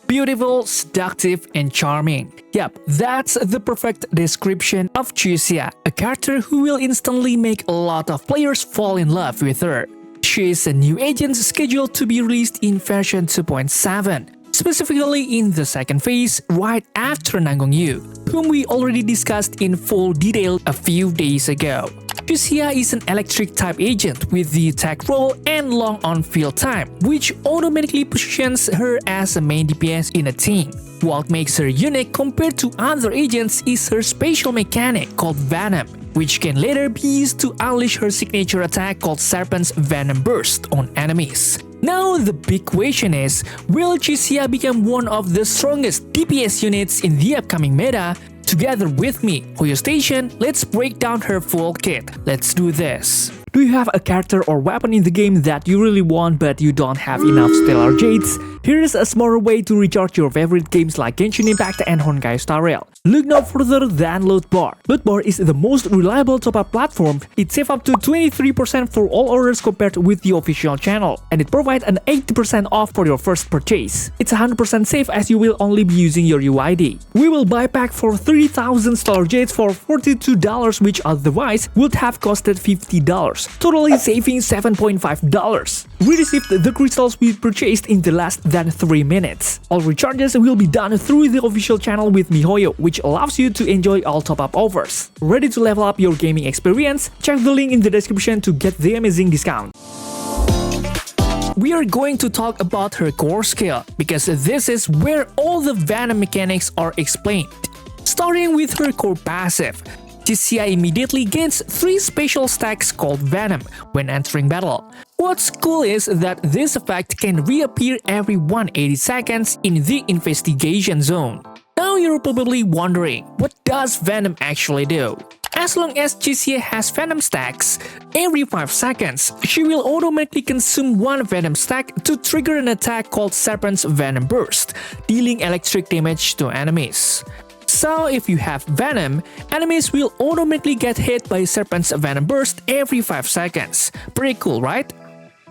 Beautiful, seductive, and charming. Yep, that's the perfect description of Cissia, a character who will instantly make a lot of players fall in love with her. She is a new agent scheduled to be released in version 2.7, specifically in the second phase right after Nangong Yu, whom we already discussed in full detail a few days ago. Cissia is an electric-type agent with the attack roll and long on-field time, which automatically positions her as a main DPS in a team. What makes her unique compared to other agents is her special mechanic called Venom, which can later be used to unleash her signature attack called Serpent's Venom Burst on enemies. Now the big question is, will Cissia become one of the strongest DPS units in the upcoming meta? Together with me, Hoyo Station, let's break down her full kit. Let's do this. Do you have a character or weapon in the game that you really want but you don't have enough Stellar Jades? Here's a smarter way to recharge your favorite games like Genshin Impact and Honkai Star Rail. Look no further than Lootbar. Lootbar is the most reliable top-up platform. It saves up to 23% for all orders compared with the official channel, and it provides an 80% off for your first purchase. It's 100% safe as you will only be using your UID. We will buy pack for 3,000 Stellar Jades for $42, which otherwise would have costed $50, totally saving $7.5. We received the crystals we purchased in the less than 3 minutes. All recharges will be done through the official channel with MiHoYo, which allows you to enjoy all top-up offers. Ready to level up your gaming experience? Check the link in the description to get the amazing discount. We are going to talk about her core skill, because this is where all the Venom mechanics are explained. Starting with her core passive, Cissia immediately gains 3 special stacks called Venom when entering battle. What's cool is that this effect can reappear every 180 seconds in the investigation zone. Now you're probably wondering, what does Venom actually do? As long as Cissia has Venom stacks, every 5 seconds, she will automatically consume 1 Venom stack to trigger an attack called Serpent's Venom Burst, dealing electric damage to enemies. So if you have Venom, enemies will automatically get hit by Serpent's Venom Burst every 5 seconds. Pretty cool, right?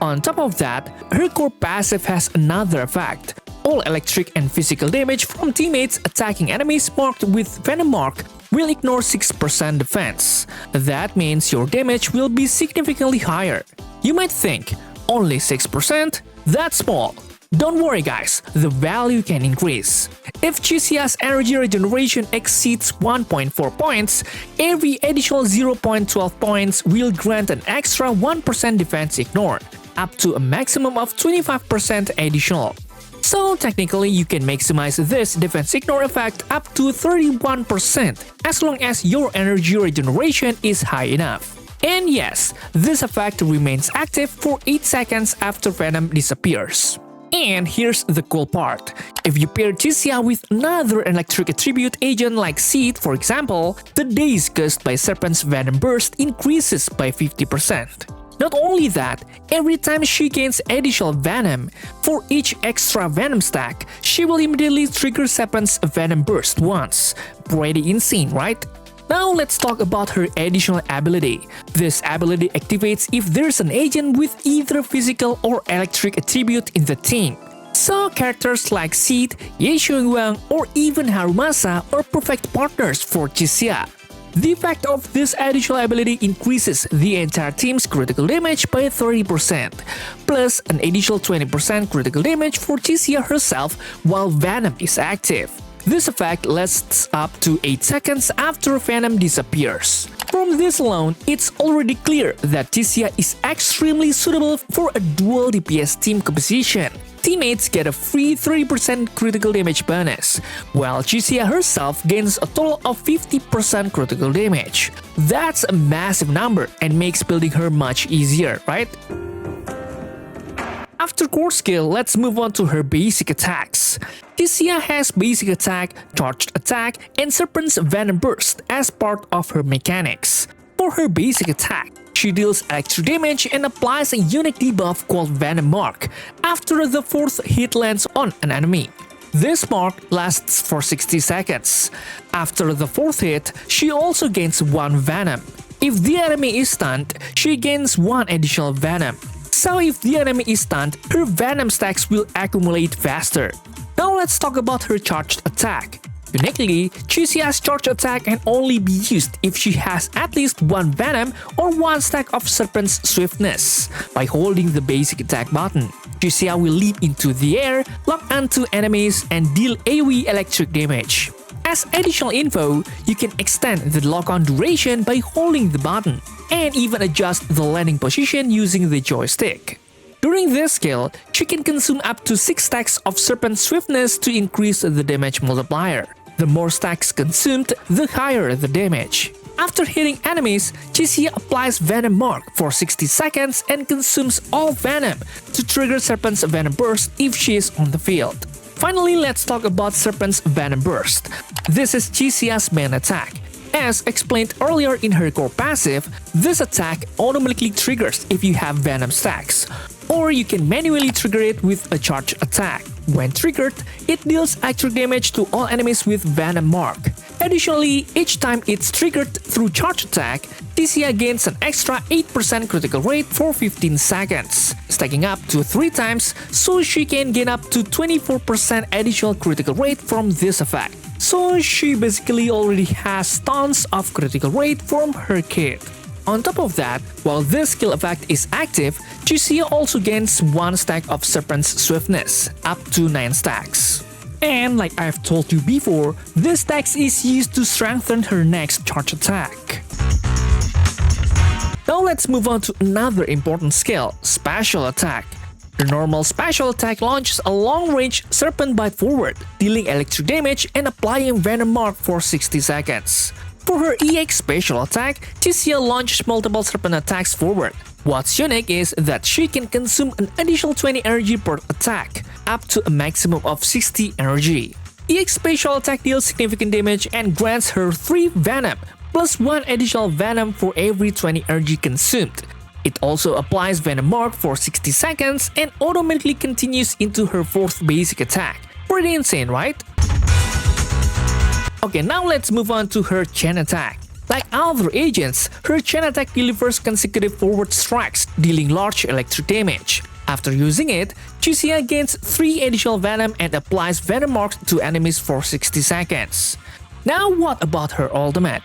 On top of that, her core passive has another effect. All electric and physical damage from teammates attacking enemies marked with Venom Mark will ignore 6% defense. That means your damage will be significantly higher. You might think, only 6%? That's small. Don't worry guys, the value can increase. If Cissia's energy regeneration exceeds 1.4 points, every additional 0.12 points will grant an extra 1% defense ignore, up to a maximum of 25% additional. So technically you can maximize this defense ignore effect up to 31% as long as your energy regeneration is high enough. And yes, this effect remains active for 8 seconds after Venom disappears. And here's the cool part. If you pair Cissia with another electric attribute agent like Seed, for example, the days caused by Serpent's Venom Burst increases by 50%. Not only that, every time she gains additional Venom, for each extra Venom stack, she will immediately trigger Serpent's Venom Burst once. Pretty insane, right? Now let's talk about her additional ability. This ability activates if there's an agent with either physical or electric attribute in the team. So characters like Seed, Ye Xiongwang, or even Harumasa are perfect partners for Cissia. The effect of this additional ability increases the entire team's critical damage by 30%, plus an additional 20% critical damage for Cissia herself while Venom is active. This effect lasts up to 8 seconds after Venom disappears. From this alone, it's already clear that Cissia is extremely suitable for a dual DPS team composition. Teammates get a free 30% critical damage bonus, while Cissia herself gains a total of 50% critical damage. That's a massive number and makes building her much easier, right? After core skill, let's move on to her basic attacks. Cissia has basic attack, charged attack, and Serpent's Venom Burst as part of her mechanics. For her basic attack, she deals extra damage and applies a unique debuff called Venom Mark after the 4th hit lands on an enemy. This mark lasts for 60 seconds. After the 4th hit, she also gains 1 Venom. If the enemy is stunned, she gains 1 additional Venom. So if the enemy is stunned, her Venom stacks will accumulate faster. Now let's talk about her charged attack. Uniquely, Cissia's charged attack can only be used if she has at least one Venom or one stack of Serpent's swiftness. By holding the basic attack button, Cissia will leap into the air, lock onto enemies, and deal AoE electric damage. As additional info, you can extend the lock-on duration by holding the button, and even adjust the landing position using the joystick. During this skill, she can consume up to 6 stacks of Serpent Swiftness to increase the damage multiplier. The more stacks consumed, the higher the damage. After hitting enemies, Cissia applies Venom Mark for 60 seconds and consumes all Venom to trigger Serpent's Venom Burst if she is on the field. Finally, let's talk about Serpent's Venom Burst. This is Cissia's main attack. As explained earlier in her core passive, this attack automatically triggers if you have Venom stacks, or you can manually trigger it with a charge attack. When triggered, it deals electric damage to all enemies with Venom Mark. Additionally, each time it's triggered through charge attack, Cissia gains an extra 8% critical rate for 15 seconds, stacking up to 3 times, so she can gain up to 24% additional critical rate from this effect. So she basically already has tons of critical rate from her kit. On top of that, while this skill effect is active, Cissia also gains 1 stack of Serpent's Swiftness, up to 9 stacks. And like I've told you before, this stack is used to strengthen her next charge attack. Now let's move on to another important skill, Special Attack. The normal special attack launches a long-range Serpent Bite forward, dealing electric damage and applying Venom Mark for 60 seconds. For her EX special attack, Cissia launches multiple Serpent attacks forward. What's unique is that she can consume an additional 20 energy per attack, up to a maximum of 60 energy. EX special attack deals significant damage and grants her 3 Venom, plus 1 additional Venom for every 20 energy consumed. It also applies Venom Mark for 60 seconds and automatically continues into her 4th basic attack. Pretty insane, right? Okay, now let's move on to her chain attack. Like other agents, her chain attack delivers consecutive forward strikes, dealing large electric damage. After using it, Cissia gains 3 additional Venom and applies Venom Marks to enemies for 60 seconds. Now what about her ultimate?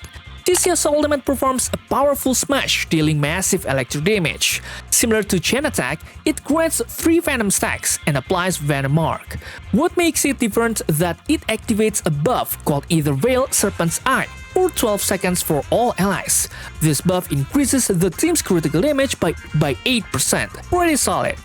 Cissia's ultimate performs a powerful smash, dealing massive electric damage. Similar to chain attack, it grants 3 Venom stacks and applies Venom Mark. What makes it different that it activates a buff called either Veil Serpent's Eye for 12 seconds for all allies. This buff increases the team's critical damage by 8%. Pretty solid.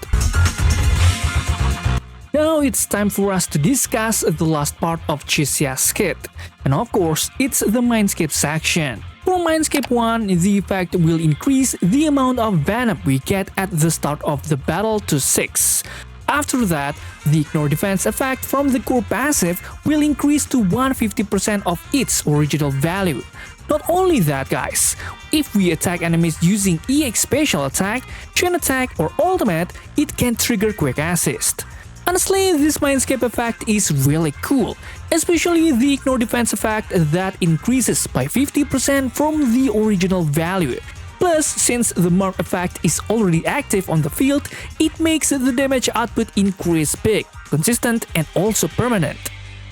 Now it's time for us to discuss the last part of Cissia's kit. And of course, it's the MINDSCAPE section. For MINDSCAPE 1, the effect will increase the amount of Venom we get at the start of the battle to 6. After that, the Ignore Defense effect from the core passive will increase to 150% of its original value. Not only that guys, if we attack enemies using EX Special Attack, Chain Attack or Ultimate, it can trigger Quick Assist. Honestly, this MINDSCAPE effect is really cool, especially the Ignore Defense effect that increases by 50% from the original value. Plus, since the Mark effect is already active on the field, it makes the damage output increase big, consistent, and also permanent.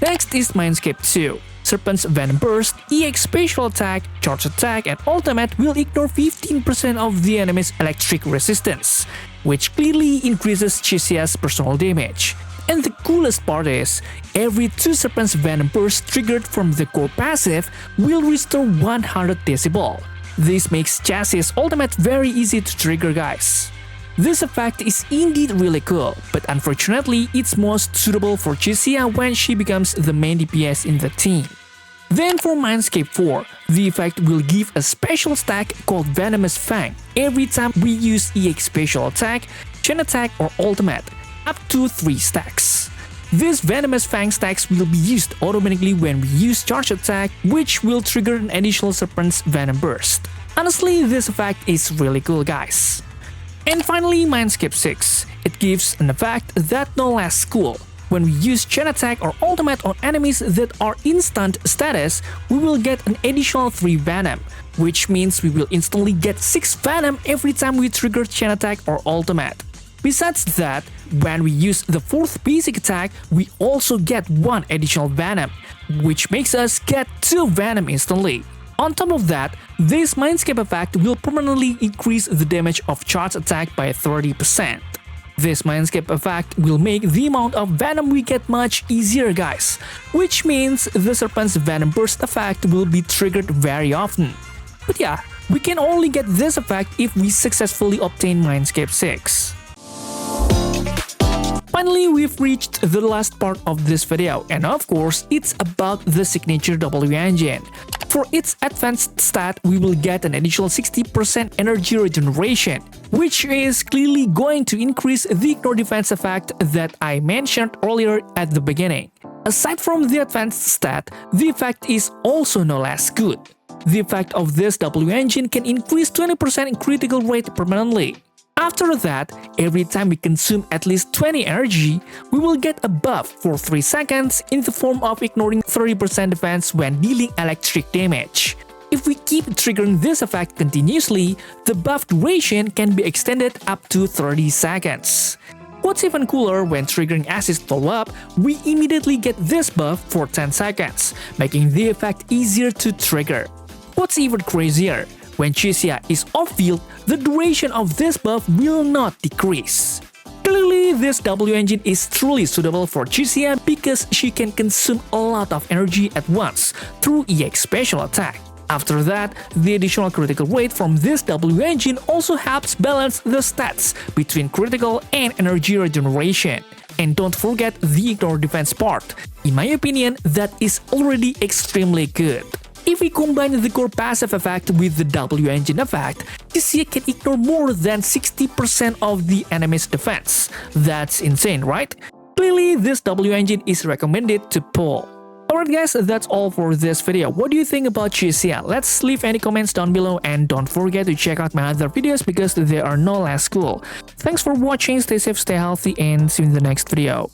Next is MINDSCAPE 2. Serpent's Venom Burst, EX Special Attack, Charge Attack, and Ultimate will ignore 15% of the enemy's electric resistance, which clearly increases Cissia's personal damage. And the coolest part is, every 2 Serpent's Venom Burst triggered from the core passive will restore 100 decibel. This makes Cissia's ultimate very easy to trigger guys. This effect is indeed really cool, but unfortunately it's most suitable for Cissia when she becomes the main DPS in the team. Then for MINDSCAPE 4, the effect will give a special stack called Venomous Fang every time we use EX Special Attack, Chain Attack or Ultimate, up to 3 stacks. These Venomous Fang stacks will be used automatically when we use Charge Attack, which will trigger an additional Serpent's Venom Burst. Honestly, this effect is really cool guys. And finally, MINDSCAPE 6. It gives an effect that's no less cool. When we use Chain Attack or Ultimate on enemies that are instant status, we will get an additional 3 Venom, which means we will instantly get 6 Venom every time we trigger Chain Attack or Ultimate. Besides that, when we use the 4th basic attack, we also get 1 additional Venom, which makes us get 2 Venom instantly. On top of that, this MINDSCAPE effect will permanently increase the damage of charged attack by 30%. This MINDSCAPE effect will make the amount of Venom we get much easier, guys, which means the Serpent's Venom Burst effect will be triggered very often. But yeah, we can only get this effect if we successfully obtain MINDSCAPE 6. Finally, we've reached the last part of this video, and of course, it's about the signature W engine. For its advanced stat, we will get an additional 60% energy regeneration, which is clearly going to increase the ignore defense effect that I mentioned earlier at the beginning. Aside from the advanced stat, the effect is also no less good. The effect of this W engine can increase 20% in critical rate permanently. After that, every time we consume at least 20 energy, we will get a buff for 3 seconds in the form of ignoring 30% defense when dealing electric damage. If we keep triggering this effect continuously, the buff duration can be extended up to 30 seconds. What's even cooler, when triggering assist follow-up, we immediately get this buff for 10 seconds, making the effect easier to trigger. What's even crazier, when Cissia is off-field, the duration of this buff will not decrease. Clearly, this W engine is truly suitable for Cissia because she can consume a lot of energy at once through EX special attack. After that, the additional critical rate from this W engine also helps balance the stats between critical and energy regeneration. And don't forget the ignore defense part. In my opinion, that is already extremely good. If we combine the core passive effect with the W engine effect, Cissia can ignore more than 60% of the enemy's defense. That's insane, right? Clearly, this W engine is recommended to pull. Alright guys, that's all for this video. What do you think about Cissia? Let's leave any comments down below, and don't forget to check out my other videos because they are no less cool. Thanks for watching, stay safe, stay healthy, and see you in the next video.